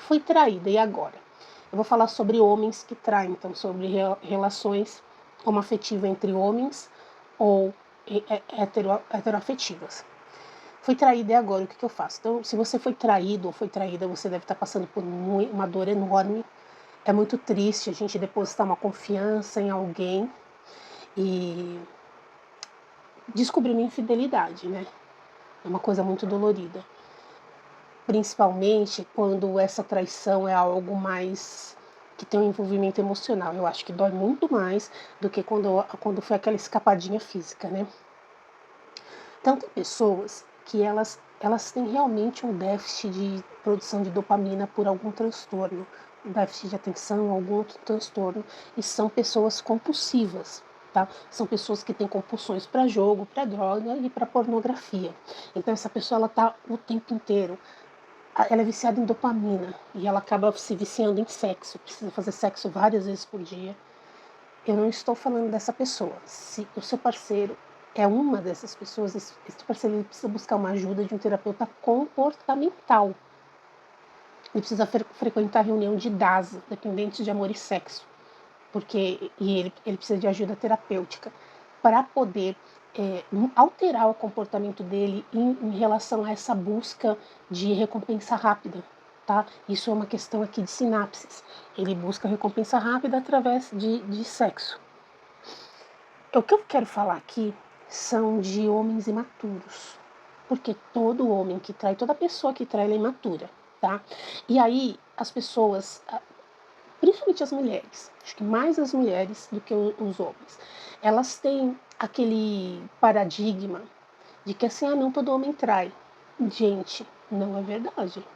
Fui traída, e agora? Eu vou falar sobre homens que traem, então sobre relações homoafetivas entre homens ou heteroafetivas. Fui traída, e agora o que eu faço? Então, se você foi traído ou foi traída, você deve estar passando por uma dor enorme. É muito triste a gente depositar uma confiança em alguém e descobrir uma infidelidade, né? É uma coisa muito dolorida. Principalmente quando essa traição é algo mais que tem um envolvimento emocional. Eu acho que dói muito mais do que quando foi aquela escapadinha física, né? Então, tem pessoas que elas têm realmente um déficit de produção de dopamina por algum transtorno, um déficit de atenção, algum outro transtorno, e são pessoas compulsivas, tá? São pessoas que têm compulsões para jogo, para droga e para pornografia. Então, essa pessoa ela tá o tempo inteiro, ela é viciada em dopamina e ela acaba se viciando em sexo, precisa fazer sexo várias vezes por dia. Eu não estou falando dessa pessoa. Se o seu parceiro é uma dessas pessoas, esse parceiro ele precisa buscar uma ajuda de um terapeuta comportamental. Ele precisa frequentar reunião de DASA, dependentes de amor e sexo, porque ele precisa de ajuda terapêutica para poder alterar o comportamento dele em relação a essa busca de recompensa rápida. Tá? Isso é uma questão aqui de sinapses. Ele busca recompensa rápida através de sexo. O que eu quero falar aqui são de homens imaturos, porque todo homem que trai, toda pessoa que trai, ela é imatura, tá? E aí as pessoas, principalmente as mulheres, acho que mais as mulheres do que os homens, elas têm aquele paradigma de que assim, não, todo homem trai. Gente, não é verdade.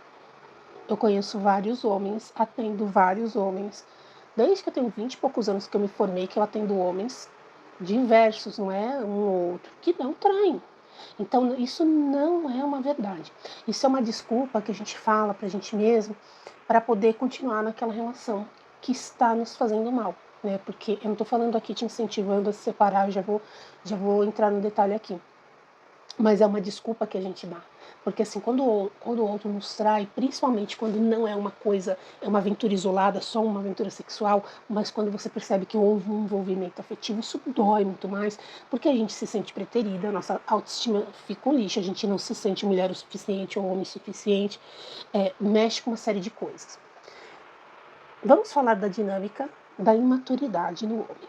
Eu conheço vários homens, atendo vários homens, desde que eu tenho 20 e poucos anos que eu me formei, que eu atendo homens diversos, não é um ou outro, que não traem. Então, isso não é uma verdade. Isso é uma desculpa que a gente fala para a gente mesmo para poder continuar naquela relação que está nos fazendo mal, né? Porque eu não estou falando aqui te incentivando a se separar, eu já vou entrar no detalhe aqui. Mas é uma desculpa que a gente dá. Porque assim, quando o outro nos trai, principalmente quando não é uma coisa, é uma aventura isolada, só uma aventura sexual, mas quando você percebe que houve um envolvimento afetivo, isso dói muito mais, porque a gente se sente preterida, a nossa autoestima fica um lixo, a gente não se sente mulher o suficiente ou homem o suficiente, mexe com uma série de coisas. Vamos falar da dinâmica da imaturidade no homem.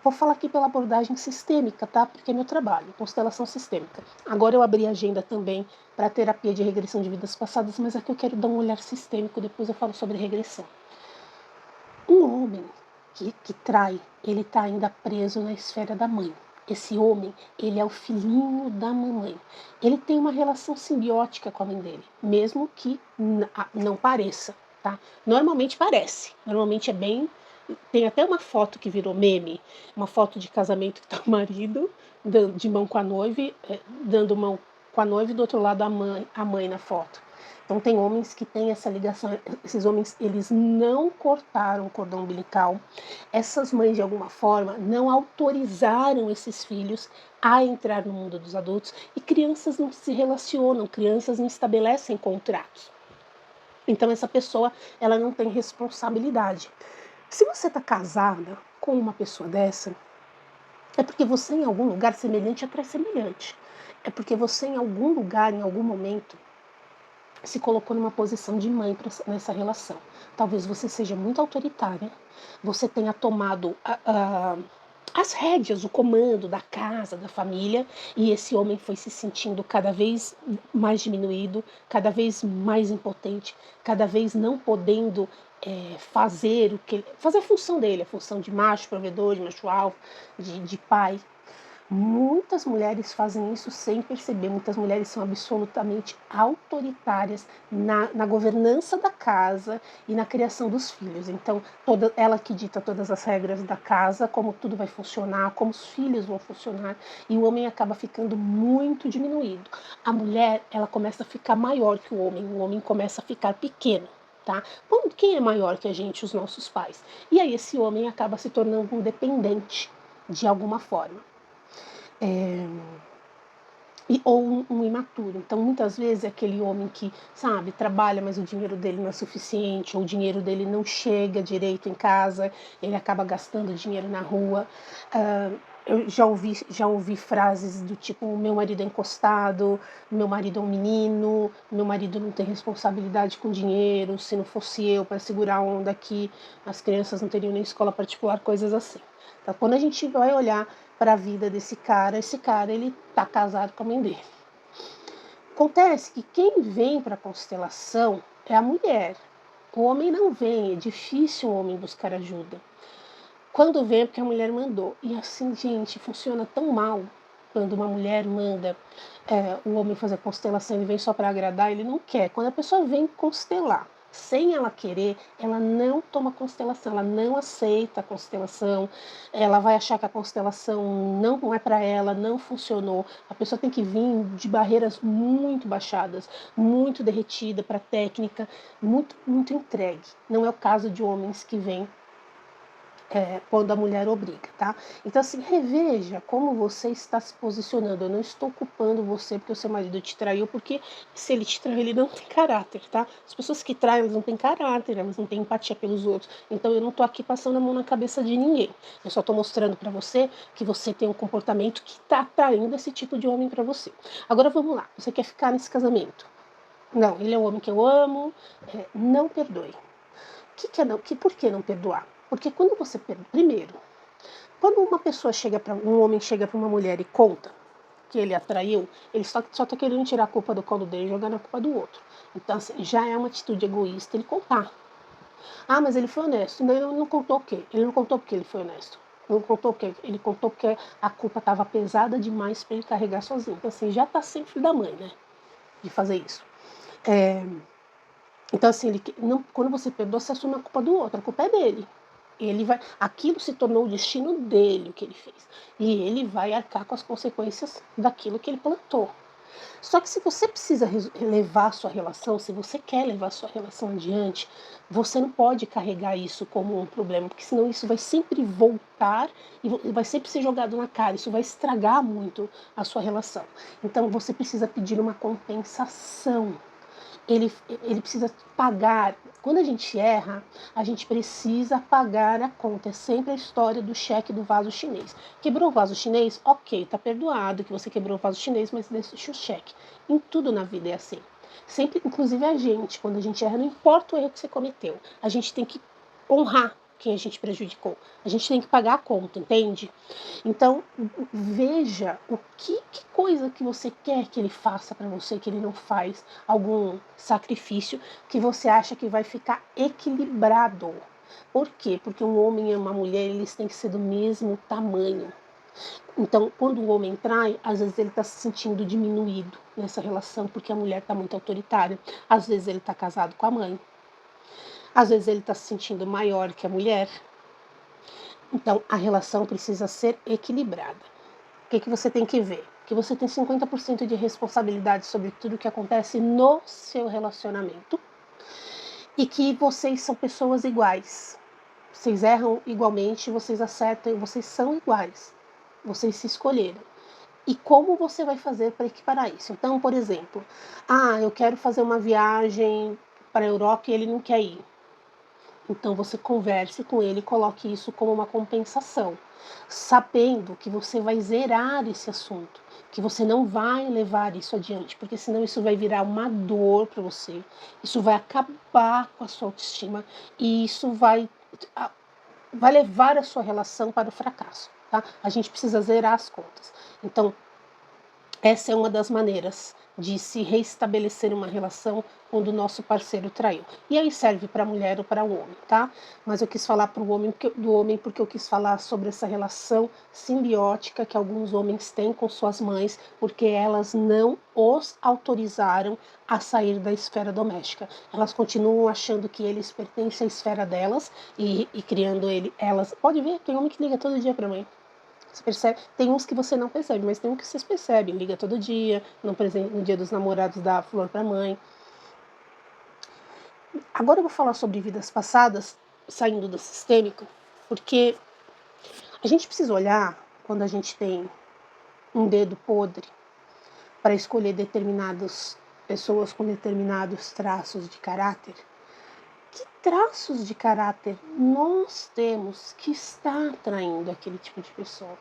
Vou falar aqui pela abordagem sistêmica, tá? Porque é meu trabalho, constelação sistêmica. Agora eu abri agenda também para terapia de regressão de vidas passadas, mas aqui eu quero dar um olhar sistêmico, depois eu falo sobre regressão. Um homem que trai, ele está ainda preso na esfera da mãe. Esse homem, ele é o filhinho da mamãe. Ele tem uma relação simbiótica com a mãe dele, mesmo que não pareça, tá? Normalmente parece, normalmente é bem. Tem até uma foto que virou meme, uma foto de casamento que tá o marido de mão com a noiva, dando mão com a noiva e do outro lado a mãe na foto. Então tem homens que têm essa ligação, esses homens eles não cortaram o cordão umbilical, essas mães de alguma forma não autorizaram esses filhos a entrar no mundo dos adultos e crianças não se relacionam, crianças não estabelecem contratos. Então essa pessoa ela não tem responsabilidade. Se você está casada com uma pessoa dessa, é porque você em algum lugar semelhante atrai semelhante. É porque você em algum lugar, em algum momento, se colocou numa posição de mãe nessa relação. Talvez você seja muito autoritária, você tenha tomado as rédeas, o comando da casa, da família, e esse homem foi se sentindo cada vez mais diminuído, cada vez mais impotente, cada vez não podendo fazer a função dele, a função de macho provedor, de macho alfa, de pai. Muitas mulheres fazem isso sem perceber, muitas mulheres são absolutamente autoritárias na governança da casa e na criação dos filhos. Então, ela que dita todas as regras da casa, como tudo vai funcionar, como os filhos vão funcionar, e o homem acaba ficando muito diminuído. A mulher, ela começa a ficar maior que o homem começa a ficar pequeno. Tá? Quem é maior que a gente? Os nossos pais. E aí esse homem acaba se tornando um dependente de alguma forma. ou um imaturo. Então, muitas vezes, é aquele homem que, sabe, trabalha, mas o dinheiro dele não é suficiente, ou o dinheiro dele não chega direito em casa, ele acaba gastando dinheiro na rua. Eu já ouvi frases do tipo: meu marido é encostado, meu marido é um menino, meu marido não tem responsabilidade com dinheiro, se não fosse eu para segurar a onda aqui, as crianças não teriam nem escola particular, coisas assim. Então, quando a gente vai olhar para a vida desse cara, esse cara ele está casado com a mãe dele. Acontece que quem vem para a constelação é a mulher. O homem não vem, é difícil o homem buscar ajuda. Quando vem é porque a mulher mandou. E assim, gente, funciona tão mal quando uma mulher manda o homem fazer constelação, ele vem só para agradar, ele não quer. Quando a pessoa vem constelar sem ela querer, ela não toma constelação, ela não aceita a constelação, ela vai achar que a constelação não é para ela, não funcionou. A pessoa tem que vir de barreiras muito baixadas, muito derretida para técnica, muito, muito entregue. Não é o caso de homens que vêm quando a mulher obriga, tá? Então, assim, reveja como você está se posicionando. Eu não estou culpando você porque o seu marido te traiu, porque se ele te traiu, ele não tem caráter, tá? As pessoas que traem, elas não têm caráter, elas não têm empatia pelos outros. Então, eu não tô aqui passando a mão na cabeça de ninguém. Eu só tô mostrando para você que você tem um comportamento que tá atraindo esse tipo de homem para você. Agora, vamos lá. Você quer ficar nesse casamento? Não, ele é o homem que eu amo. Não perdoe. Por que não perdoar? Porque quando você perdoa, primeiro, quando um homem chega para uma mulher e conta que ele atraiu, ele só tá querendo tirar a culpa do colo dele e jogar na culpa do outro. Então, assim, já é uma atitude egoísta ele contar. Ah, mas ele foi honesto. Não, ele não contou o quê? Ele não contou porque ele foi honesto. Não contou porque ele contou porque a culpa estava pesada demais para ele carregar sozinho. Então, assim, já tá sem filho da mãe, né? De fazer isso. Então, assim, quando você perdoa, você assume a culpa do outro. A culpa é dele. Aquilo se tornou o destino dele, o que ele fez. E ele vai arcar com as consequências daquilo que ele plantou. Só que se você precisa levar a sua relação, se você quer levar a sua relação adiante, você não pode carregar isso como um problema, porque senão isso vai sempre voltar e vai sempre ser jogado na cara. Isso vai estragar muito a sua relação. Então você precisa pedir uma compensação. Ele precisa pagar. Quando a gente erra, a gente precisa pagar a conta. É sempre a história do cheque do vaso chinês. Quebrou o vaso chinês? Ok, tá perdoado que você quebrou o vaso chinês, mas deixa o cheque. Em tudo na vida é assim. Sempre, inclusive a gente, quando a gente erra, não importa o erro que você cometeu, a gente tem que honrar quem a gente prejudicou. A gente tem que pagar a conta, entende? Então, veja que coisa que você quer que ele faça para você, que ele não faz, algum sacrifício que você acha que vai ficar equilibrado. Por quê? Porque um homem e uma mulher, eles têm que ser do mesmo tamanho. Então, quando o homem trai, às vezes ele está se sentindo diminuído nessa relação, porque a mulher está muito autoritária. Às vezes ele está casado com a mãe. Às vezes ele está se sentindo maior que a mulher. Então, a relação precisa ser equilibrada. O que você tem que ver? Que você tem 50% de responsabilidade sobre tudo que acontece no seu relacionamento e que vocês são pessoas iguais. Vocês erram igualmente, vocês acertam, vocês são iguais. Vocês se escolheram. E como você vai fazer para equiparar isso? Então, por exemplo, eu quero fazer uma viagem para a Europa e ele não quer ir. Então você converse com ele e coloque isso como uma compensação, sabendo que você vai zerar esse assunto, que você não vai levar isso adiante, porque senão isso vai virar uma dor para você, isso vai acabar com a sua autoestima e isso vai levar a sua relação para o fracasso. Tá? A gente precisa zerar as contas. Então, essa é uma das maneiras de se restabelecer uma relação quando o nosso parceiro traiu. E aí serve para a mulher ou para o homem, tá? Mas eu quis falar do homem porque eu quis falar sobre essa relação simbiótica que alguns homens têm com suas mães, porque elas não os autorizaram a sair da esfera doméstica. Elas continuam achando que eles pertencem à esfera delas e criando elas. Pode ver, tem homem que liga todo dia para a mãe. Você percebe? Tem uns que você não percebe, mas tem uns que vocês percebem. Liga todo dia, no dia dos namorados dá flor para a mãe. Agora eu vou falar sobre vidas passadas, saindo do sistêmico, porque a gente precisa olhar quando a gente tem um dedo podre, para escolher determinadas pessoas com determinados traços de caráter? Que traços de caráter nós temos que está atraindo aquele tipo de pessoa?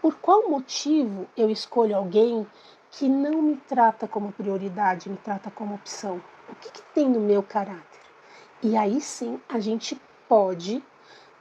Por qual motivo eu escolho alguém que não me trata como prioridade, me trata como opção? O que tem no meu caráter? E aí sim a gente pode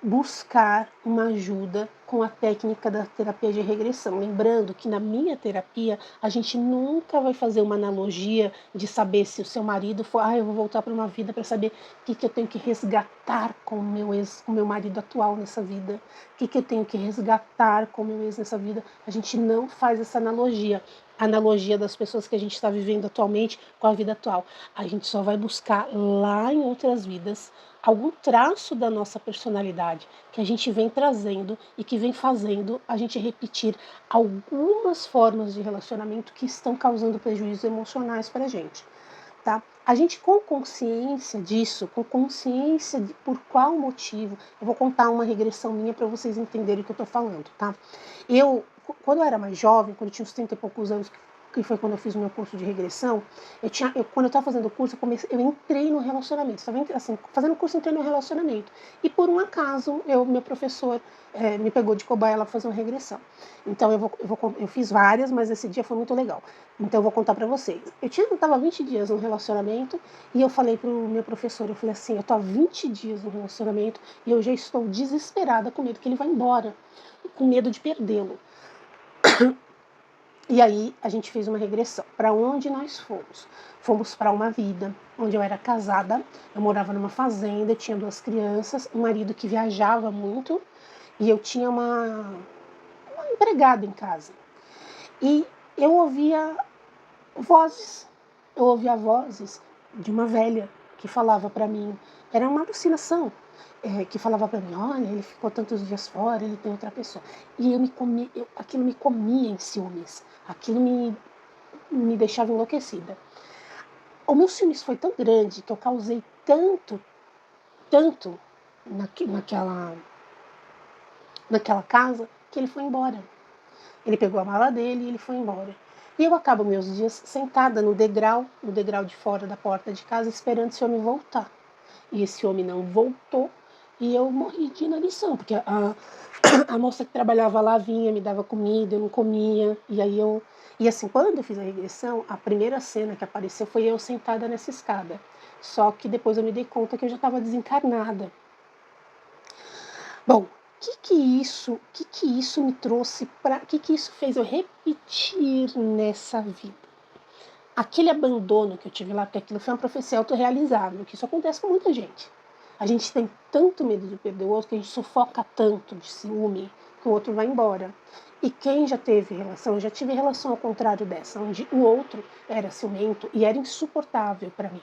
buscar uma ajuda com a técnica da terapia de regressão. Lembrando que na minha terapia a gente nunca vai fazer uma analogia de saber se o seu marido for, eu vou voltar para uma vida para saber o que eu tenho que resgatar com o meu marido atual nessa vida, o que eu tenho que resgatar com o meu ex nessa vida. A gente não faz essa analogia. A analogia das pessoas que a gente está vivendo atualmente com a vida atual. A gente só vai buscar lá em outras vidas algum traço da nossa personalidade que a gente vem trazendo e que vem fazendo a gente repetir algumas formas de relacionamento que estão causando prejuízos emocionais para a gente. Tá? A gente com consciência disso, com consciência de por qual motivo, eu vou contar uma regressão minha para vocês entenderem o que eu estou falando. Tá? Quando eu era mais jovem, quando eu tinha uns 30 e poucos anos, que foi quando eu fiz o meu curso de regressão, quando eu estava fazendo o curso, eu entrei no relacionamento. Assim, fazendo o curso, entrei no relacionamento. E por um acaso, meu professor me pegou de cobaia lá para fazer uma regressão. Então eu fiz várias, mas esse dia foi muito legal. Então eu vou contar para vocês. Eu estava 20 dias no relacionamento e eu falei pro meu professor, eu falei assim, eu tô há 20 dias no relacionamento e eu já estou desesperada com medo que ele vá embora, com medo de perdê-lo. E aí a gente fez uma regressão. Para onde nós fomos? Fomos para uma vida onde eu era casada, eu morava numa fazenda, eu tinha 2 crianças, um marido que viajava muito e eu tinha uma empregada em casa. E eu ouvia vozes de uma velha que falava para mim, era uma alucinação, que falava para mim, olha, ele ficou tantos dias fora, ele tem outra pessoa. E aquilo me comia em ciúmes, aquilo me deixava enlouquecida. O meu ciúmes foi tão grande que eu causei tanto naquela casa, que ele foi embora. Ele pegou a mala dele e ele foi embora. E eu acabo meus dias sentada no degrau de fora da porta de casa, esperando esse homem voltar. E esse homem não voltou e eu morri de inanição, porque a moça que trabalhava lá vinha, me dava comida, eu não comia. E assim, quando eu fiz a regressão, a primeira cena que apareceu foi eu sentada nessa escada. Só que depois eu me dei conta que eu já estava desencarnada. Bom, que isso me trouxe para, que isso fez eu repetir nessa vida? Aquele abandono que eu tive lá, porque aquilo foi uma profecia autorrealizável, que isso acontece com muita gente. A gente tem tanto medo de perder o outro, que a gente sufoca tanto de ciúme, que o outro vai embora. E quem já teve relação, eu já tive relação ao contrário dessa, onde o outro era ciumento e era insuportável para mim.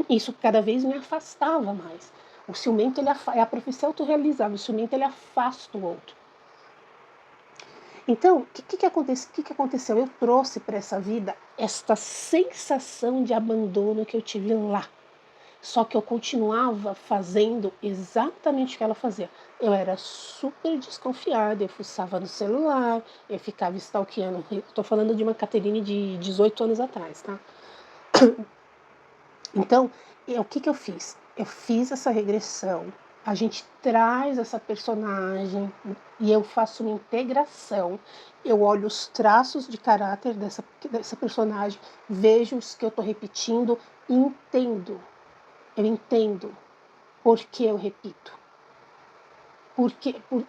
Isso cada vez me afastava mais. O ciumento é a profecia autorrealizável, o ciumento ele afasta o outro. Então, o que aconteceu? Eu trouxe para essa vida esta sensação de abandono que eu tive lá. Só que eu continuava fazendo exatamente o que ela fazia. Eu era super desconfiada, eu fuçava no celular, eu ficava stalkeando. Estou falando de uma Caterine de 18 anos atrás, tá? Então, o que eu fiz? Eu fiz essa regressão, a gente traz essa personagem e eu faço uma integração. Eu olho os traços de caráter dessa personagem, vejo os que eu estou repetindo e entendo. Eu entendo por que eu repito.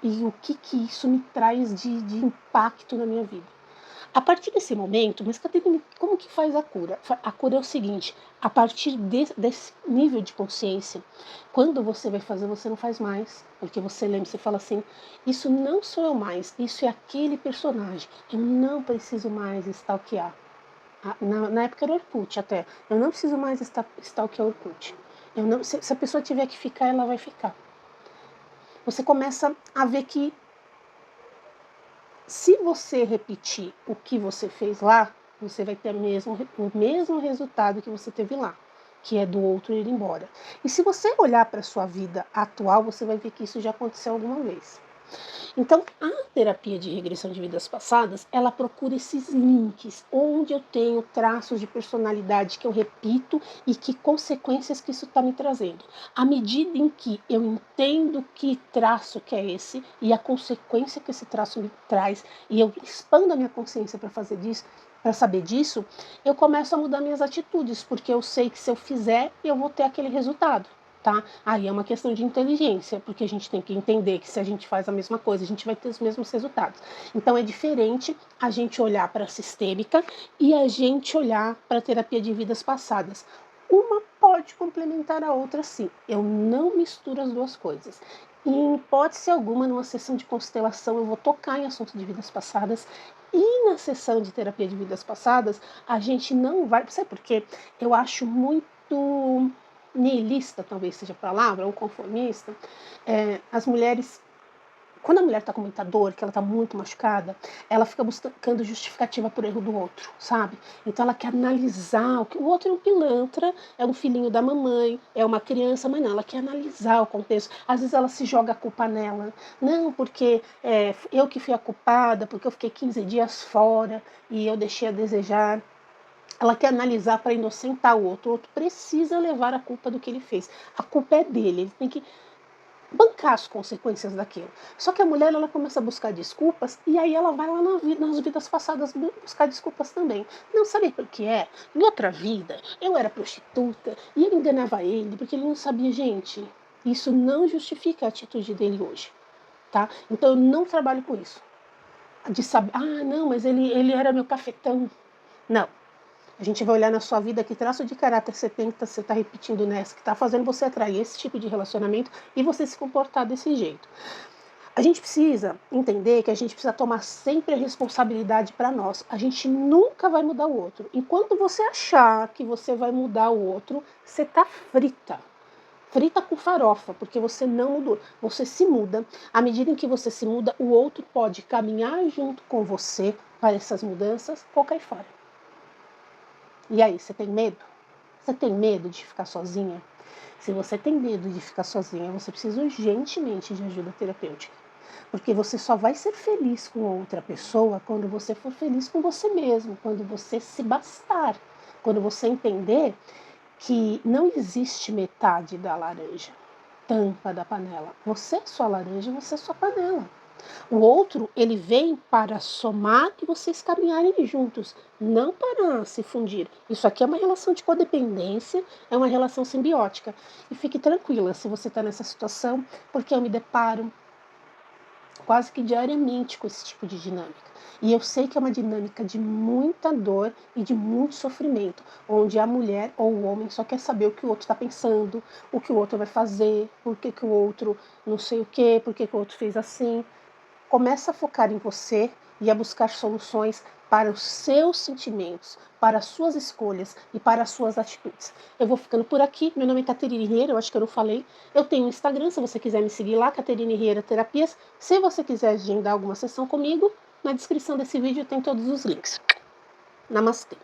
E o que isso me traz de impacto na minha vida. A partir desse momento, mas Caterine, como que faz a cura? A cura é o seguinte, a partir desse nível de consciência, quando você vai fazer, você não faz mais. Porque você lembra, você fala assim, isso não sou eu mais, isso é aquele personagem. Eu não preciso mais stalkear. Na época era Orkut até. Eu não preciso mais stalkear Orkut. Se a pessoa tiver que ficar, ela vai ficar. Você começa a ver que se você repetir o que você fez lá, você vai ter o mesmo resultado que você teve lá, que é do outro ir embora. E se você olhar para a sua vida atual, você vai ver que isso já aconteceu alguma vez. Então, a terapia de regressão de vidas passadas, ela procura esses links, onde eu tenho traços de personalidade que eu repito e que consequências que isso está me trazendo. À medida em que eu entendo que traço que é esse e a consequência que esse traço me traz, e eu expando a minha consciência para fazer disso, para saber disso, eu começo a mudar minhas atitudes, porque eu sei que se eu fizer, eu vou ter aquele resultado. Tá? Aí é uma questão de inteligência, porque a gente tem que entender que se a gente faz a mesma coisa, a gente vai ter os mesmos resultados. Então é diferente a gente olhar para a sistêmica e a gente olhar para a terapia de vidas passadas. Uma pode complementar a outra, sim. Eu não misturo as duas coisas. E em hipótese alguma, numa sessão de constelação, eu vou tocar em assunto de vidas passadas. E na sessão de terapia de vidas passadas, a gente não vai. Sabe por quê? Eu acho muito nihilista, talvez seja a palavra, ou conformista. As mulheres, quando a mulher está com muita dor, que ela está muito machucada, ela fica buscando justificativa por erro do outro, sabe? Então ela quer analisar o que o outro é um pilantra, é um filhinho da mamãe, é uma criança, mas não, ela quer analisar o contexto. Às vezes ela se joga a culpa nela. Não, porque eu que fui a culpada, porque eu fiquei 15 dias fora e eu deixei a desejar. Ela quer analisar para inocentar o outro. O outro precisa levar a culpa do que ele fez. A culpa é dele. Ele tem que bancar as consequências daquilo. Só que a mulher, ela começa a buscar desculpas e aí ela vai lá nas vidas passadas buscar desculpas também. Não sabe por que é? Em outra vida, eu era prostituta e eu enganava ele porque ele não sabia. Gente, isso não justifica a atitude dele hoje. Tá? Então eu não trabalho com isso. De saber, não, mas ele era meu cafetão. Não. A gente vai olhar na sua vida que traço de caráter você está repetindo nessa, que está fazendo você atrair esse tipo de relacionamento e você se comportar desse jeito. A gente precisa entender que a gente precisa tomar sempre a responsabilidade para nós. A gente nunca vai mudar o outro. Enquanto você achar que você vai mudar o outro, você está frita. Frita com farofa, porque você não mudou. Você se muda. À medida em que você se muda, o outro pode caminhar junto com você para essas mudanças ou cair fora. E aí, você tem medo? Você tem medo de ficar sozinha? Se você tem medo de ficar sozinha, você precisa urgentemente de ajuda terapêutica. Porque você só vai ser feliz com outra pessoa quando você for feliz com você mesmo, quando você se bastar, quando você entender que não existe metade da laranja, tampa da panela. Você é sua laranja, você é sua panela. O outro, ele vem para somar e vocês caminharem juntos, não para se fundir. Isso aqui é uma relação de codependência, é uma relação simbiótica. E fique tranquila se você está nessa situação, porque eu me deparo quase que diariamente com esse tipo de dinâmica. E eu sei que é uma dinâmica de muita dor e de muito sofrimento, onde a mulher ou o homem só quer saber o que o outro está pensando, o que o outro vai fazer, por que o outro não sei o quê, por que o outro fez assim. Começa a focar em você e a buscar soluções para os seus sentimentos, para as suas escolhas e para as suas atitudes. Eu vou ficando por aqui. Meu nome é Caterine Rieira, eu acho que eu não falei. Eu tenho um Instagram, se você quiser me seguir lá, Caterine Rieira Terapias. Se você quiser agendar alguma sessão comigo, na descrição desse vídeo tem todos os links. Namastê.